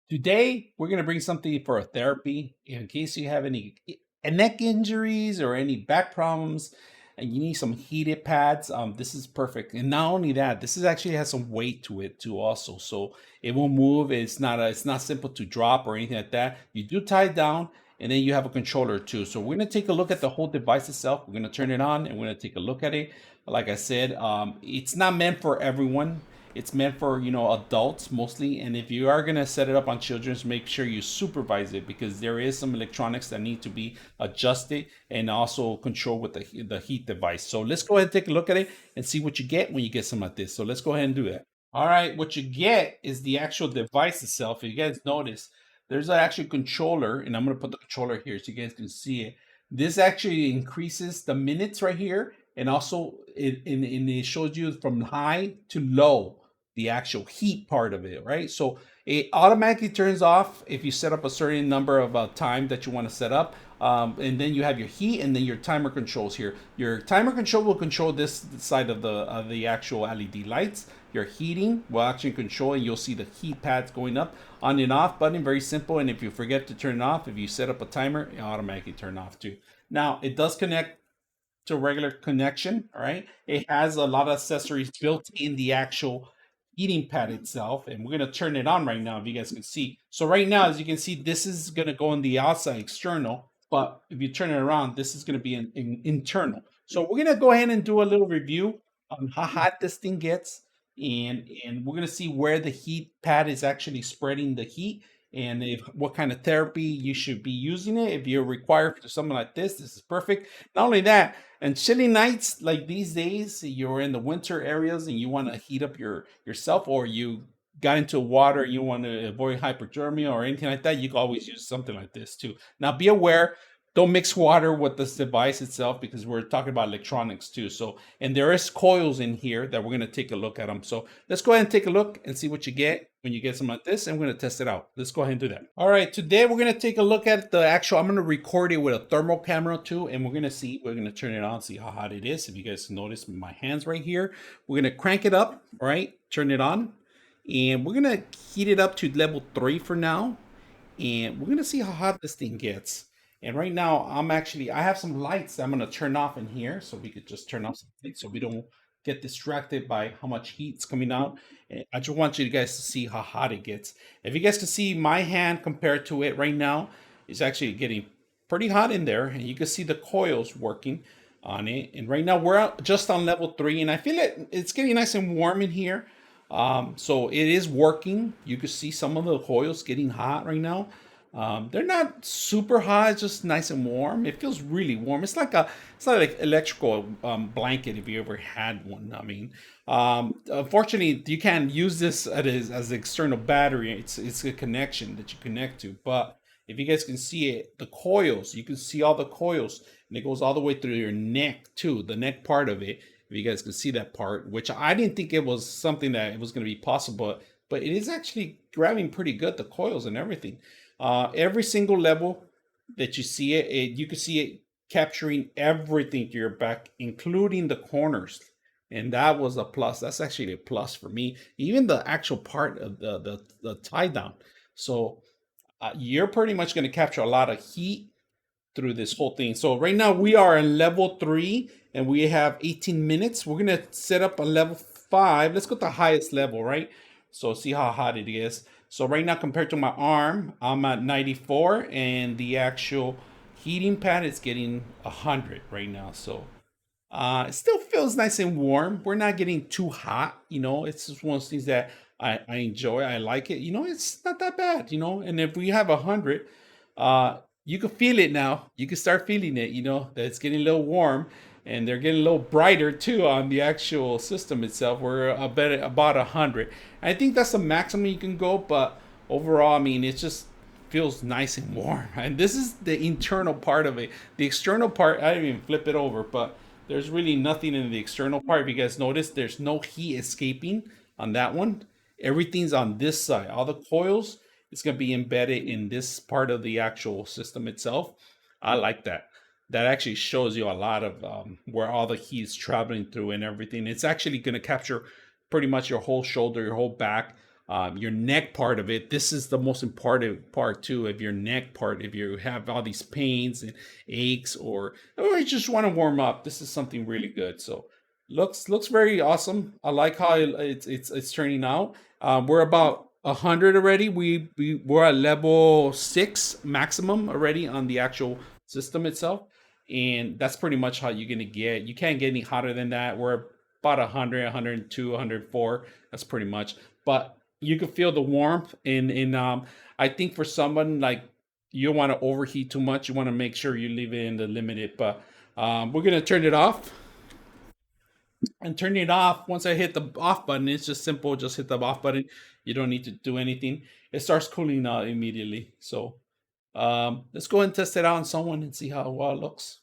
Today, we're going to bring something for a therapy in case you have any neck injuries or any back problems and you need some heated pads. This is perfect. And not only that, this is actually has some weight to it too also. So it won't move. It's not simple to drop or anything like that. You do tie it down and then you have a controller too. So we're going to take a look at the whole device itself. We're going to turn it on and we're going to take a look at it. Like I said, it's not meant for everyone. It's meant for adults mostly, and if you are gonna set it up on children's, make sure you supervise it because there is some electronics that need to be adjusted and also controlled with the heat device. So let's go ahead and take a look at it and see what you get when you get some like this. So let's go ahead and do that. All right, what you get is the actual device itself. If you guys notice, there's an actual controller, and I'm gonna put the controller here so you guys can see it. This actually increases the minutes right here, and also it shows you from high to low the actual heat part of it, right? So it automatically turns off if you set up a certain number of time that you want to set up. And then you have your heat and then your timer controls here. Your timer control will control this side of the actual LED lights. Your heating will actually control, and you'll see the heat pads going up on and off button. Very simple. And if you forget to turn it off, if you set up a timer, it automatically turn off too. Now it does connect to a regular connection. All right. It has a lot of accessories built in the actual heating pad itself, and we're going to turn it on right now if you guys can see. So right now, as you can see, this is going to go on the outside external, but if you turn it around, this is going to be an internal. So we're going to go ahead and do a little review on how hot this thing gets, and we're going to see where the heat pad is actually spreading the heat, and if what kind of therapy you should be using it. If you're required for something like this is perfect. Not only that, and chilly nights like these days, you're in the winter areas and you want to heat up yourself, or you got into water, you want to avoid hyperthermia or anything like that, you can always use something like this too. Now be aware, don't mix water with this device itself because we're talking about electronics too. So, and there is coils in here that we're going to take a look at them. So let's go ahead and take a look and see what you get when you get something like this, and we're going to test it out. Let's go ahead and do that. All right, today we're going to take a look at the actual, I'm going to record it with a thermal camera too, and we're going to see, we're going to turn it on, see how hot it is. If you guys notice my hands right here, we're going to crank it up, all right, turn it on, and we're going to heat it up to level 3 for now, and we're going to see how hot this thing gets. And right now, I have some lights that I'm going to turn off in here, so we could just turn off something so we don't get distracted by how much heat's coming out. And I just want you guys to see how hot it gets. If you guys can see my hand compared to it right now, it's actually getting pretty hot in there, and you can see the coils working on it. And right now we're just on level 3, and I feel it's getting nice and warm in here. So it is working. You can see some of the coils getting hot right now. They're not super hot, it's just nice and warm. It feels really warm. It's like electrical blanket if you ever had one. I mean, unfortunately, you can't use this as an external battery. It's a connection that you connect to. But if you guys can see it, the coils, you can see all the coils, and it goes all the way through your neck too, the neck part of it. If you guys can see that part, which I didn't think it was something that it was going to be possible, but it is actually grabbing pretty good, the coils and everything. Every single level that you see you can see it capturing everything to your back, including the corners. And that was a plus. That's actually a plus for me. Even the actual part of the tie down. So you're pretty much going to capture a lot of heat through this whole thing. So right now we are in level 3 and we have 18 minutes. We're going to set up a level 5. Let's go to the highest level, right? So see how hot it is. So right now, compared to my arm, I'm at 94, and the actual heating pad is getting 100 right now. So it still feels nice and warm. We're not getting too hot. It's just one of those things that I enjoy. I like it. It's not that bad. And if we have 100, you can feel it now. You can start feeling it. That it's getting a little warm. And they're getting a little brighter too on the actual system itself. We're about 100. I think that's the maximum you can go, but overall, I mean, it just feels nice and warm. And this is the internal part of it. The external part, I didn't even flip it over, but there's really nothing in the external part. If you guys notice, there's no heat escaping on that one. Everything's on this side. All the coils, it's going to be embedded in this part of the actual system itself. I like that. That actually shows you a lot of where all the heat is traveling through and everything. It's actually going to capture pretty much your whole shoulder, your whole back. your neck part of it. This is the most important part too of your neck part. If you have all these pains and aches, or you just want to warm up, this is something really good. So looks very awesome. I like how it's turning out. We're about 100 already. We're at level 6 maximum already on the actual system itself, and that's pretty much how you're gonna get. You can't get any hotter than that. We're about 100, 102, 104. That's pretty much. But you can feel the warmth in I think for someone like, you don't want to overheat too much. You want to make sure you leave it in the limited. But we're gonna turn it off, and turning it off, once I hit the off button, it's just simple. Just hit the off button. You don't need to do anything. It starts cooling out immediately. So let's go and test it out on someone and see how well it looks.